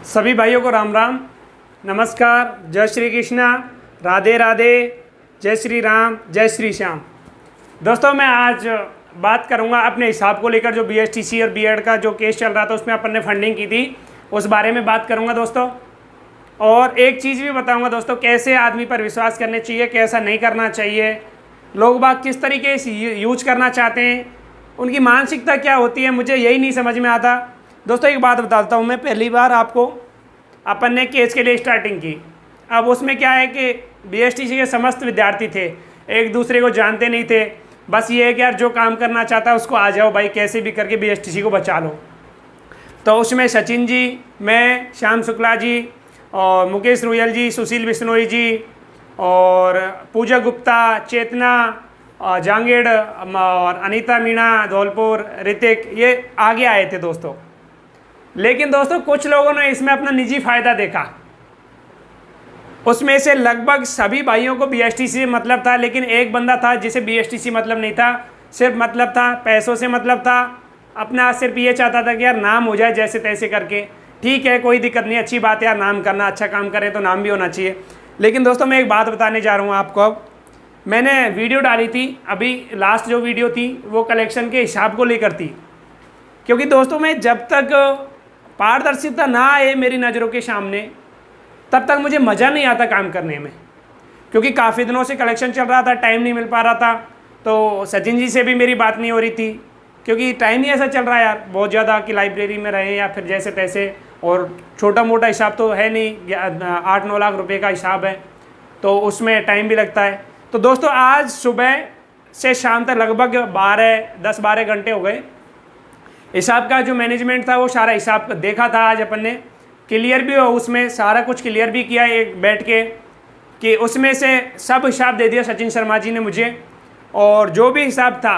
सभी भाइयों को राम राम, नमस्कार, जय श्री कृष्णा, राधे राधे, जय श्री राम, जय श्री श्याम। दोस्तों मैं आज बात करूंगा अपने हिसाब को लेकर। जो बीएसटीसी और बीएड का जो केस चल रहा था उसमें अपन ने फंडिंग की थी, उस बारे में बात करूंगा दोस्तों। और एक चीज़ भी बताऊंगा दोस्तों, कैसे आदमी पर विश्वास करने चाहिए, कैसा नहीं करना चाहिए, लोग बाग किस तरीके से यूज करना चाहते हैं, उनकी मानसिकता क्या होती है, मुझे यही नहीं समझ में आता। दोस्तों एक बात बताता हूँ, मैं पहली बार आपको अपन ने केस के लिए स्टार्टिंग की। अब उसमें क्या है कि बीएसटीसी के समस्त विद्यार्थी थे, एक दूसरे को जानते नहीं थे, बस ये है कि यार जो काम करना चाहता है उसको आ जाओ भाई, कैसे भी करके बीएसटीसी को बचा लो। तो उसमें सचिन जी, मैं, श्याम शुक्ला जी और मुकेश रोयल जी, सुशील बिश्नोई जी और पूजा गुप्ता, चेतना जांगेड़ और अनीता मीणा धौलपुर, ऋतिक, ये आगे आए थे दोस्तों। लेकिन दोस्तों कुछ लोगों ने इसमें अपना निजी फ़ायदा देखा। उसमें से लगभग सभी भाइयों को बीएसटीसी से मतलब था, लेकिन एक बंदा था जिसे बीएसटीसी मतलब नहीं था, सिर्फ मतलब था पैसों से मतलब था। अपना सिर्फ ये चाहता था कि यार नाम हो जाए जैसे तैसे करके। ठीक है, कोई दिक्कत नहीं, अच्छी बात है यार, नाम करना, अच्छा काम करें तो नाम भी होना चाहिए। लेकिन दोस्तों मैं एक बात बताने जा रहा हूँ आपको। अब मैंने वीडियो डाली थी, अभी लास्ट जो वीडियो थी वो कलेक्शन के हिसाब को लेकर थी, क्योंकि दोस्तों मैं जब तक पारदर्शिता ना आए मेरी नज़रों के सामने तब तक मुझे मज़ा नहीं आता काम करने में। क्योंकि काफ़ी दिनों से कलेक्शन चल रहा था, टाइम नहीं मिल पा रहा था, तो सचिन जी से भी मेरी बात नहीं हो रही थी, क्योंकि टाइम ही ऐसा चल रहा है यार बहुत ज़्यादा कि लाइब्रेरी में रहें या फिर जैसे तैसे। और छोटा मोटा हिसाब तो है नहीं, 8-9 लाख रुपए का हिसाब है, तो उसमें टाइम भी लगता है। तो दोस्तों आज सुबह से शाम तक लगभग 10-12 घंटे हो गए। हिसाब का जो मैनेजमेंट था वो सारा हिसाब देखा था आज अपन ने, क्लियर भी हो, उसमें सारा कुछ क्लियर भी किया एक बैठ के, कि उसमें से सब हिसाब दे दिया सचिन शर्मा जी ने मुझे। और जो भी हिसाब था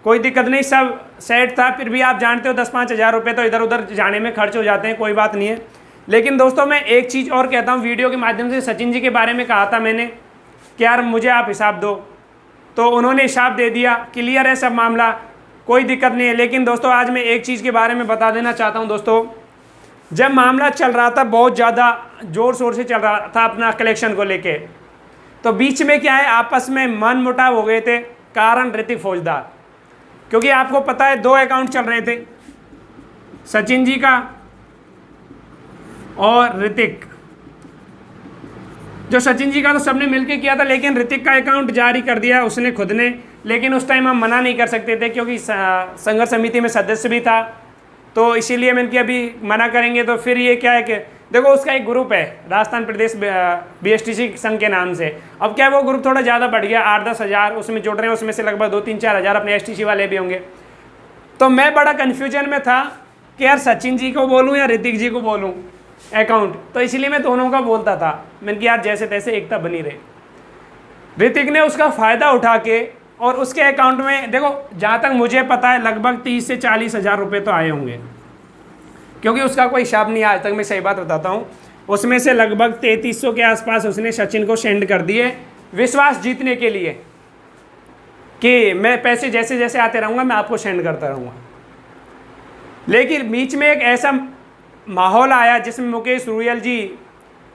कोई दिक्कत नहीं, सब सेट था। फिर भी आप जानते हो 10-5 हज़ार रुपये तो इधर उधर जाने में खर्च हो जाते हैं, कोई बात नहीं है। लेकिन दोस्तों मैं एक चीज़ और कहता हूँ, वीडियो के माध्यम से सचिन जी के बारे में कहा था मैंने कि यार मुझे आप हिसाब दो, तो उन्होंने हिसाब दे दिया, क्लियर है सब मामला, कोई दिक्कत नहीं है। लेकिन दोस्तों आज मैं एक चीज़ के बारे में बता देना चाहता हूँ दोस्तों, जब मामला चल रहा था बहुत ज़्यादा ज़ोर शोर से चल रहा था अपना कलेक्शन को लेके, तो बीच में क्या है आपस में मन मुटाव हो गए थे, कारण ऋतिक फौजदार। क्योंकि आपको पता है 2 अकाउंट चल रहे थे, सचिन जी का और ऋतिक। जो सचिन जी का तो सबने मिलके किया था, लेकिन ऋतिक का अकाउंट जारी कर दिया उसने खुद ने। लेकिन उस टाइम हम मना नहीं कर सकते थे, क्योंकि संघर्ष समिति में सदस्य भी था, तो इसीलिए मैंने कि अभी मना करेंगे तो फिर ये क्या है कि देखो उसका एक ग्रुप है राजस्थान प्रदेश बीएसटीसी संघ के नाम से। अब क्या है वो ग्रुप थोड़ा ज़्यादा बढ़ गया, 8-10 हज़ार उसमें जुड़ रहे हैं, उसमें से लगभग 2-3-4 हज़ार अपने एसटीसी वाले भी होंगे। तो मैं बड़ा कन्फ्यूजन में था कि यार सचिन जी को बोलूँ या ऋतिक जी को बोलूँ अकाउंट, तो इसलिए मैं दोनों का बोलता था। मैंने कि यार जैसे तैसे एकता बनी रहे। ऋतिक ने उसका फ़ायदा उठा के और उसके अकाउंट में देखो, जहाँ तक मुझे पता है लगभग 30 से 40 हज़ार रुपये तो आए होंगे, क्योंकि उसका कोई हिसाब नहीं आज तक, मैं सही बात बताता हूँ। उसमें से लगभग 3300 के आसपास उसने सचिन को सेंड कर दिए, विश्वास जीतने के लिए कि मैं पैसे जैसे जैसे आते रहूँगा मैं आपको सेंड करता रहूँगा। लेकिन बीच में एक ऐसा माहौल आया जिसमें मुकेश रोयल जी,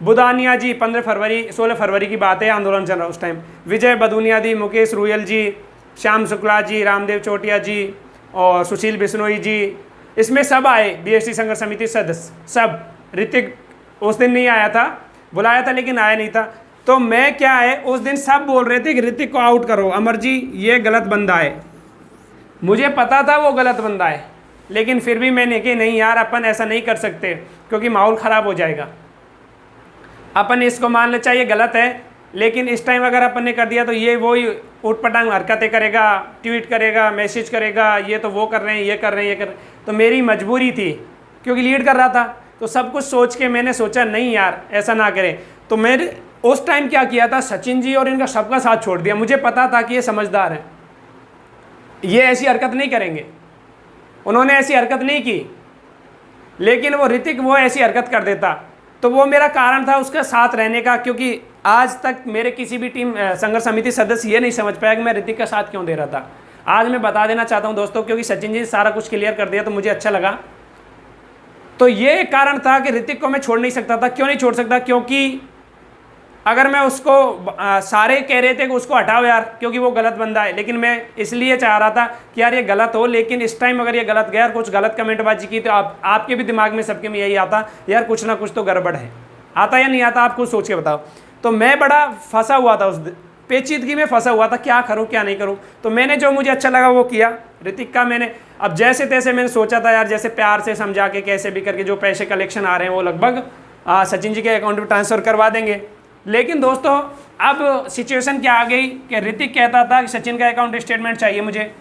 बुदानिया जी, 16 फरवरी की बात है, आंदोलन चल रहा उस टाइम, विजय बदुनिया जी, मुकेश रोयल जी, श्याम शुक्ला जी, रामदेव चोटिया जी और सुशील बिश्नोई जी, इसमें सब आए बीएसटी संघर्ष समिति सदस्य सब। ऋतिक उस दिन नहीं आया था, बुलाया था लेकिन आया नहीं था। तो मैं क्या है उस दिन सब बोल रहे थे कि ऋतिक को आउट करो, अमर जी ये गलत बंदा है। मुझे पता था वो गलत बंदा है, लेकिन फिर भी मैंने कि नहीं यार अपन ऐसा नहीं कर सकते, क्योंकि माहौल ख़राब हो जाएगा। अपन इसको मान ले चाहिए गलत है, लेकिन इस टाइम अगर अपन ने कर दिया तो ये वही उठपटांग हरकतें करेगा, ट्वीट करेगा, मैसेज करेगा, ये तो वो कर रहे हैं, ये कर रहे हैं, ये कर रहे हैं। तो मेरी मजबूरी थी, क्योंकि लीड कर रहा था, तो सब कुछ सोच के मैंने सोचा नहीं यार ऐसा ना करें। तो मैंने उस टाइम क्या किया था, सचिन जी और इनका सबका साथ छोड़ दिया। मुझे पता था कि ये समझदार है, ये ऐसी हरकत नहीं करेंगे, उन्होंने ऐसी हरकत नहीं की। लेकिन वो ऋतिक वो ऐसी हरकत कर देता, तो वो मेरा कारण था उसका साथ रहने का। क्योंकि आज तक मेरे किसी भी टीम संघर्ष समिति सदस्य ये नहीं समझ पाया कि मैं ऋतिक का साथ क्यों दे रहा था। आज मैं बता देना चाहता हूं दोस्तों, क्योंकि सचिन जी ने सारा कुछ क्लियर कर दिया तो मुझे अच्छा लगा। तो ये कारण था कि ऋतिक को मैं छोड़ नहीं सकता था। क्यों नहीं छोड़ सकता? क्योंकि अगर मैं उसको सारे कह रहे थे कि उसको हटाओ यार क्योंकि वो गलत बंदा है, लेकिन मैं इसलिए चाह रहा था कि यार ये गलत हो, लेकिन इस टाइम अगर ये गलत गया, कुछ गलत कमेंटबाजी की, तो आपके भी दिमाग में, सबके में यही आता यार कुछ ना कुछ तो गड़बड़ है। आता या नहीं आता? आप कुछ सोच के बताओ। तो मैं बड़ा फंसा हुआ था, उस पेचीदगी में फंसा हुआ था, क्या करूं क्या नहीं करूं। तो मैंने जो मुझे अच्छा लगा वो किया। ऋतिक का मैंने अब जैसे तैसे मैंने सोचा था यार, जैसे प्यार से समझा के कैसे भी करके जो पैसे कलेक्शन आ रहे हैं वो लगभग सचिन जी के अकाउंट में ट्रांसफ़र करवा देंगे। लेकिन दोस्तों अब सिचुएशन क्या आ गई कि ऋतिक कहता था कि सचिन का अकाउंट स्टेटमेंट चाहिए मुझे।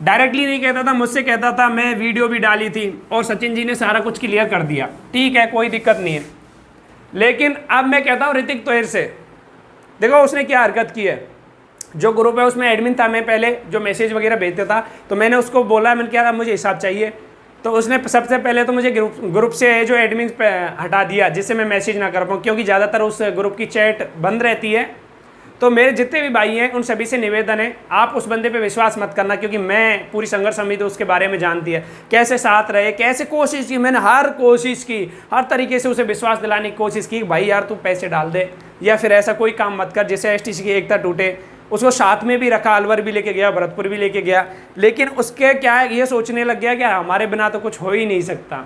डायरेक्टली नहीं कहता था, मुझसे कहता था, मैं वीडियो भी डाली थी और सचिन जी ने सारा कुछ क्लियर कर दिया। ठीक है, कोई दिक्कत नहीं है। लेकिन अब मैं कहता हूँ ऋतिक तोयर से, देखो उसने क्या हरकत की है। जो ग्रुप है उसमें एडमिन था, मैं पहले जो मैसेज वगैरह भेजता था, तो मैंने उसको बोला, मैंने क्या मुझे हिसाब चाहिए। तो उसने सबसे पहले तो मुझे ग्रुप से जो एडमिन हटा दिया जिससे मैं मैसेज ना कर पाऊँ, क्योंकि ज़्यादातर उस ग्रुप की चैट बंद रहती है। तो मेरे जितने भी भाई हैं उन सभी से निवेदन है, आप उस बंदे पे विश्वास मत करना, क्योंकि मैं पूरी संघर्ष समिति उसके बारे में जानती है, कैसे साथ रहे, कैसे कोशिश की। मैंने हर कोशिश की, हर तरीके से उसे विश्वास दिलाने की कोशिश की, भाई यार तू पैसे डाल दे या फिर ऐसा कोई काम मत कर जिससे एसटीसी की एकता टूटे। उसको साथ में भी रखा, अलवर भी लेके गया, भरतपुर भी लेके गया, लेकिन उसके क्या है, ये सोचने लग गया कि हमारे बिना तो कुछ हो ही नहीं सकता।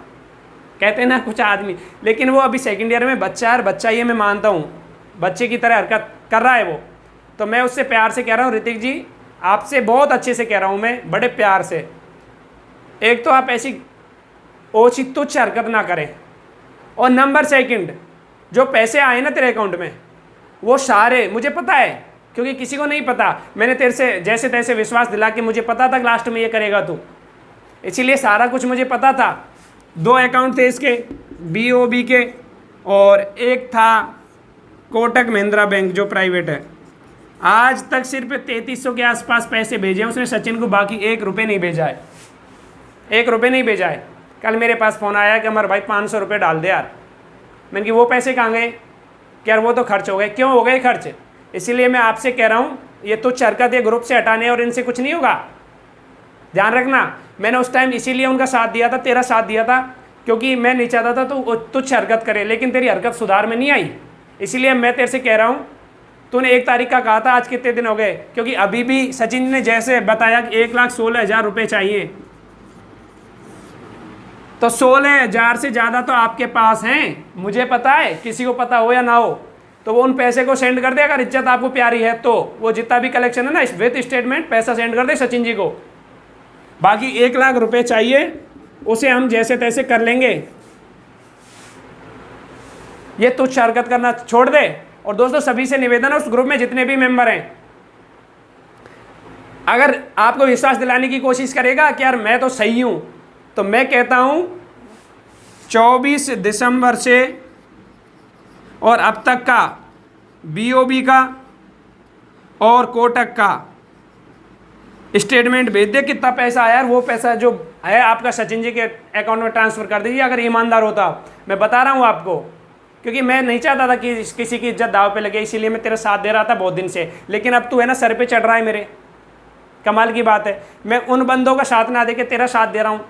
कहते हैं ना कुछ आदमी, लेकिन वो अभी सेकंड ईयर में बच्चा है, बच्चा ये मैं मानता हूँ, बच्चे की तरह हरकत कर रहा है वो। तो मैं उससे प्यार से कह रहा हूँ, ऋतिक जी आपसे बहुत अच्छे से कह रहा हूँ मैं, बड़े प्यार से, एक तो आप ऐसी ओछी तुच्छ हरकत ना करें, और नंबर सेकंड, जो पैसे आए ना तेरे अकाउंट में वो सारे मुझे पता है, क्योंकि किसी को नहीं पता। मैंने तेरे से जैसे तैसे विश्वास दिला के, मुझे पता था लास्ट में ये करेगा तू, इसीलिए सारा कुछ मुझे पता था। 2 अकाउंट थे इसके, BOB के, और एक था कोटक महिंद्रा बैंक जो प्राइवेट है। आज तक सिर्फ 3300 के आसपास पैसे भेजे हैं उसने सचिन को, बाकी 1 रुपये नहीं भेजा है, 1 रुपये नहीं भेजा है। कल मेरे पास फ़ोन आया कि हमारे भाई 500 रुपये डाल दे यार। मैंने कि वो पैसे कहाँ गए? कि यार वो तो खर्च हो गए। क्यों हो गए खर्च? इसीलिए मैं आपसे कह रहा हूँ, ये तुच्छ हरकत ये ग्रुप से हटाने और इनसे कुछ नहीं होगा, ध्यान रखना। मैंने उस टाइम इसीलिए उनका साथ दिया था, तेरा साथ दिया था, क्योंकि मैं नहीं चाहता था तू तुच्छ हरकत करे, लेकिन तेरी हरकत सुधार में नहीं आई। इसीलिए मैं तेरे से कह रहा हूँ, तूने 1 तारीख का कहा था, आज कितने दिन हो गए? क्योंकि अभी भी सचिन ने जैसे बताया कि 1,16,000 रुपये चाहिए, तो 16,000 से ज़्यादा तो आपके पास हैं, मुझे पता है, किसी को पता हो या ना हो। तो वो उन पैसे को सेंड कर दे, अगर इज्जत आपको प्यारी है तो। वो जितना भी कलेक्शन है ना विथ स्टेटमेंट पैसा सेंड कर दे सचिन जी को। बाकी 1 लाख रुपए चाहिए, उसे हम जैसे तैसे कर लेंगे। ये तुच्छ हरकत करना छोड़ दे। और दोस्तों सभी से निवेदन है, उस ग्रुप में जितने भी मेंबर हैं, अगर आपको विश्वास दिलाने की कोशिश करेगा कि यार मैं तो सही हूं, तो मैं कहता हूं 24 दिसंबर से और अब तक का BOB का और कोटक का स्टेटमेंट भेज दे, कितना पैसा आया, वो पैसा जो है आपका सचिन जी के अकाउंट में ट्रांसफ़र कर दीजिए, अगर ईमानदार होता। मैं बता रहा हूँ आपको, क्योंकि मैं नहीं चाहता था कि किसी की इज्जत दाव पे लगे, इसीलिए मैं तेरा साथ दे रहा था बहुत दिन से। लेकिन अब तू है ना सर पे चढ़ रहा है मेरे, कमाल की बात है। मैं उन बंदों का साथ ना दे के तेरा साथ दे रहा हूँ,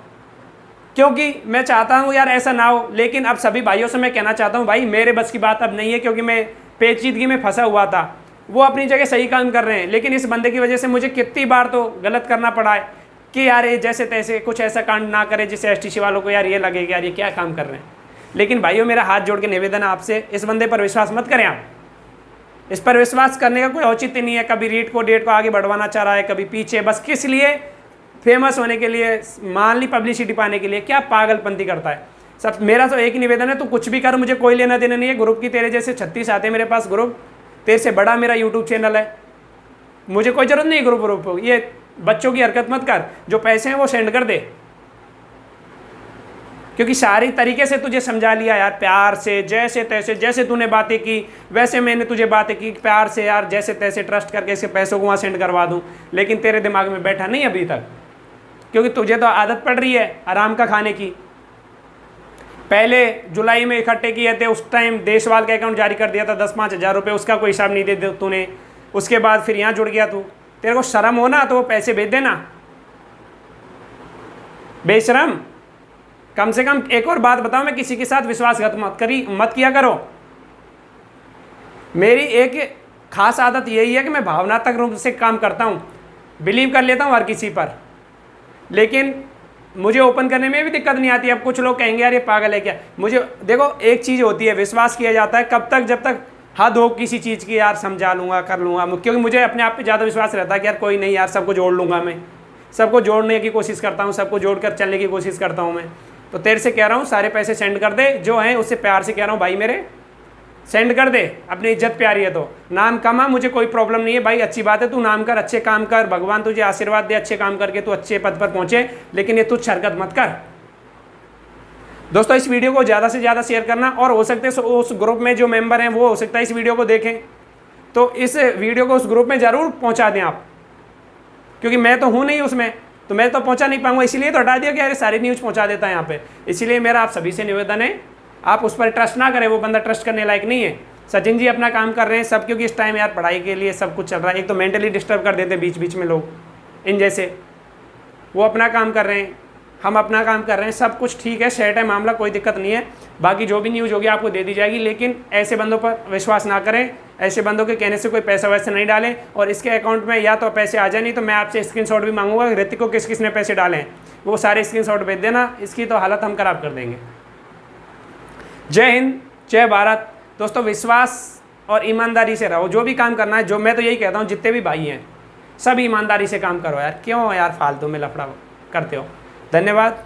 क्योंकि मैं चाहता हूँ यार ऐसा ना हो। लेकिन अब सभी भाइयों से मैं कहना चाहता हूँ, भाई मेरे बस की बात अब नहीं है, क्योंकि मैं पेचीदगी में फंसा हुआ था। वो अपनी जगह सही काम कर रहे हैं, लेकिन इस बंदे की वजह से मुझे कितनी बार तो गलत करना पड़ा है कि यार ये जैसे तैसे कुछ ऐसा कांड ना करे जिससे STC वालों को यार ये लगे कि यार ये क्या काम कर रहे हैं। लेकिन भाइयों मेरा हाथ जोड़ के निवेदन है आपसे, इस बंदे पर विश्वास मत करें आप। इस पर विश्वास करने का कोई औचित्य नहीं है। कभी डेट को आगे बढ़वाना चाह रहा है, कभी पीछे, बस किस लिए? फेमस होने के लिए, मान ली पब्लिसिटी पाने के लिए। क्या पागलपंती करता है सब। मेरा तो एक ही निवेदन है, तू कुछ भी कर, मुझे कोई लेना देना नहीं है। ग्रुप की तेरे जैसे 36 आते हैं मेरे पास ग्रुप, तेरे से बड़ा मेरा यूट्यूब चैनल है, मुझे कोई ज़रूरत नहीं है ग्रुप। ये बच्चों की हरकत मत कर, जो पैसे हैं वो सेंड कर दे, क्योंकि सारी तरीके से तुझे समझा लिया यार, प्यार से, जैसे तैसे, जैसे तूने बातें की वैसे मैंने तुझे बातें की प्यार से यार, जैसे तैसे ट्रस्ट करके इसके पैसों को वहाँ सेंड करवा दूँ। लेकिन तेरे दिमाग में बैठा नहीं अभी तक, क्योंकि तुझे तो आदत पड़ रही है आराम का खाने की। पहले जुलाई में इकट्ठे किए थे, उस टाइम देशवाल का अकाउंट जारी कर दिया था 10-5 हज़ार रुपये, उसका कोई हिसाब नहीं दे तूने। उसके बाद फिर यहाँ जुड़ गया तू। तेरे को शर्म हो ना तो वो पैसे भेज देना, बेशरम। कम से कम एक और बात बताओ, मैं किसी के साथ विश्वासघात मत किया करो। मेरी एक खास आदत यही है कि मैं भावनात्मक रूप से काम करता हूँ, बिलीव कर लेता हूँ हर किसी पर, लेकिन मुझे ओपन करने में भी दिक्कत नहीं आती। अब कुछ लोग कहेंगे यार ये पागल है क्या, मुझे देखो एक चीज़ होती है, विश्वास किया जाता है कब तक, जब तक हद हो किसी चीज़ की, यार समझा लूँगा कर लूँगा, क्योंकि मुझे अपने आप पे ज़्यादा विश्वास रहता है कि यार कोई नहीं यार सबको जोड़ लूँगा, मैं सबको जोड़ने की कोशिश करता हूँ, सबको जोड़ कर चलने की कोशिश करता हूँ मैं। तो तेरे से कह रहा हूँ सारे पैसे सेंड कर दे जो हैं, उससे प्यार से कह रहा हूँ भाई मेरे सेंड कर दे, अपनी इज्जत प्यारी है तो नाम कमा, मुझे कोई प्रॉब्लम नहीं है भाई, अच्छी बात है, तू नाम कर, अच्छे काम कर, भगवान तुझे आशीर्वाद दे, अच्छे काम करके तू अच्छे पद पर पहुंचे, लेकिन ये तुच्छ हरकत मत कर। दोस्तों इस वीडियो को ज़्यादा से ज़्यादा शेयर करना, और हो सकते है उस ग्रुप में जो मेंबर हैं वो हो सकता है इस वीडियो को देखें, तो इस वीडियो को उस ग्रुप में ज़रूर पहुँचा दें आप, क्योंकि मैं तो हूँ नहीं उसमें, तो मैं तो पहुँचा नहीं पाऊँगा, इसीलिए तो हटा दिया कि अरे सारी न्यूज़ पहुँचा देता है यहाँ पे। इसीलिए मेरा आप सभी से निवेदन है, आप उस पर ट्रस्ट ना करें, वो बंदा ट्रस्ट करने लायक नहीं है। सचिन जी अपना काम कर रहे हैं सब, क्योंकि इस टाइम यार पढ़ाई के लिए सब कुछ चल रहा है, एक तो मेंटली डिस्टर्ब कर देते हैं बीच बीच में लोग इन जैसे, वो अपना काम कर रहे हैं, हम अपना काम कर रहे हैं, सब कुछ ठीक है, सेट है मामला, कोई दिक्कत नहीं है। बाकी जो भी न्यूज़ होगी आपको दे दी जाएगी, लेकिन ऐसे बंदों पर विश्वास ना करें, ऐसे बंदों के कहने से कोई पैसा वैसे नहीं डालें, और इसके अकाउंट में या तो पैसे आ जाए, नहीं तो मैं आपसे स्क्रीनशॉट भी मांगूंगा, ऋतिक को किस किसने पैसे डाले हैं वो सारे स्क्रीनशॉट भेज देना, इसकी तो हालत हम खराब कर देंगे। जय हिंद, जय भारत। दोस्तों विश्वास और ईमानदारी से रहो, जो भी काम करना है, जो मैं तो यही कहता हूँ जितने भी भाई हैं सब ईमानदारी से काम करो यार, क्यों यार फालतू में लफड़ा करते हो। धन्यवाद।